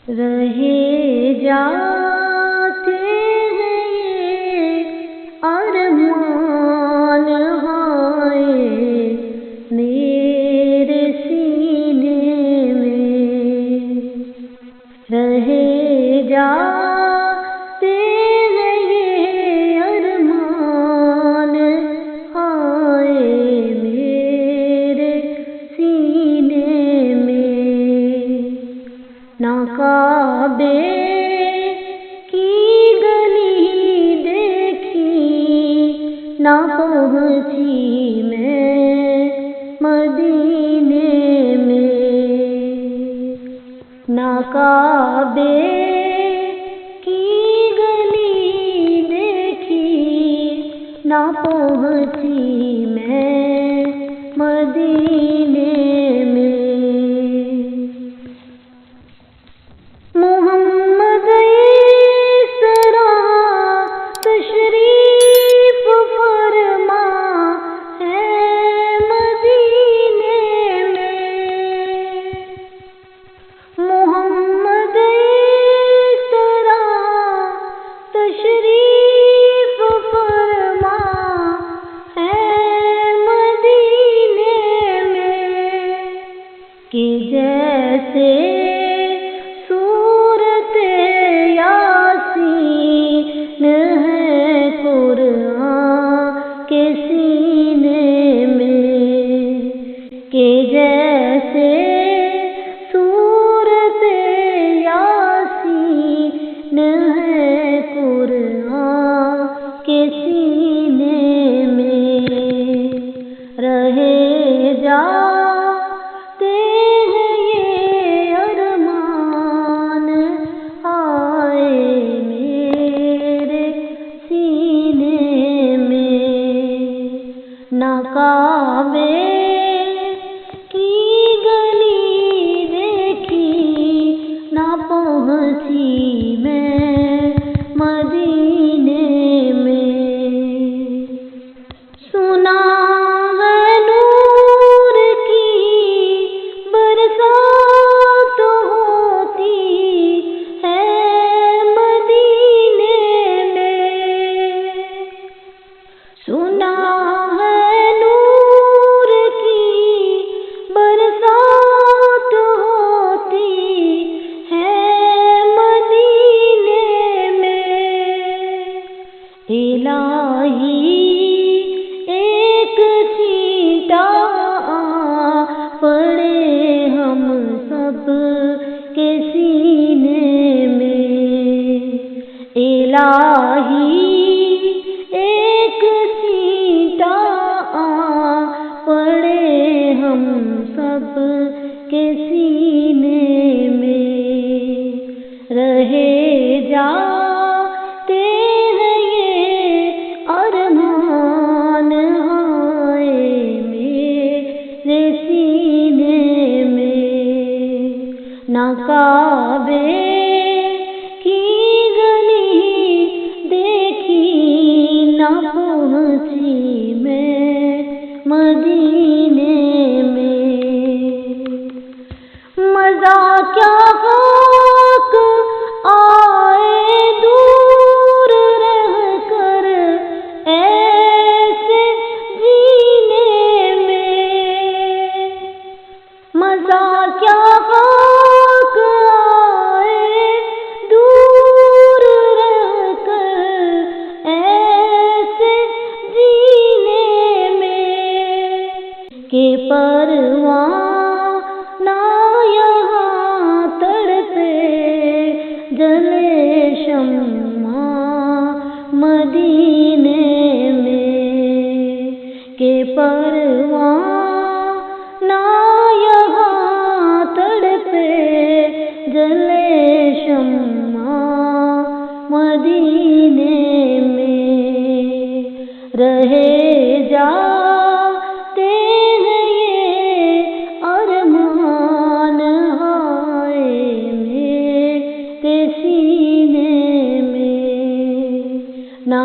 رہے جاتے ہیں یہ ارمان ہائے میرے سینے میں، رہے جاتے ہیں یہ ارمان ہائے میرے سینے میں، نہ کعبے کی گلی دیکھی نہ پہنچی میں مدینے میں، نہ کعبے کی گلی دیکھی نہ پہنچی میں مدینے میں، محمد اس طرح تشریف فرما ہے مدینے میں، محمد اس طرح تشریف فرما ہے مدینے میں، کہ جیسے کے سینے میں، کہ جیسے سورت یاسین ہے قرآن کے سینے میں، رہے جاتے ہیں یہ ارمان آئے میرے سینے میں، نہ کعبے کی گلی دیکھی نہ پہنچی میں مدینے میں، سنا ہے نور کی برسات ہوتی ہے مدینے میں، سنا الہی ایک چھینٹا پڑے ہم سب کے سینے میں، الہی ایک چھینٹا پڑے ہم سب کے سینے میں، رہے جاتے ہیں یہ ارمان ہائے میرے سینے میں، نہ کعبے کی گلی دیکھی نہ پہنچی میں مدینے میں، مزہ کیا خاک آئے دور رہ کر ایسے جینے میں، مزہ کیا خاک آئے دور رہ کر ایسے جینے میں، کہ پروانہ یہاں تڑپے جلے شمع مدینے میں، کہ پروانہ یہاں تڑپے جلے شمع مدینے میں، رہے جاتے ہیں یہ ارمان ہائے میرے سینے میں، نہ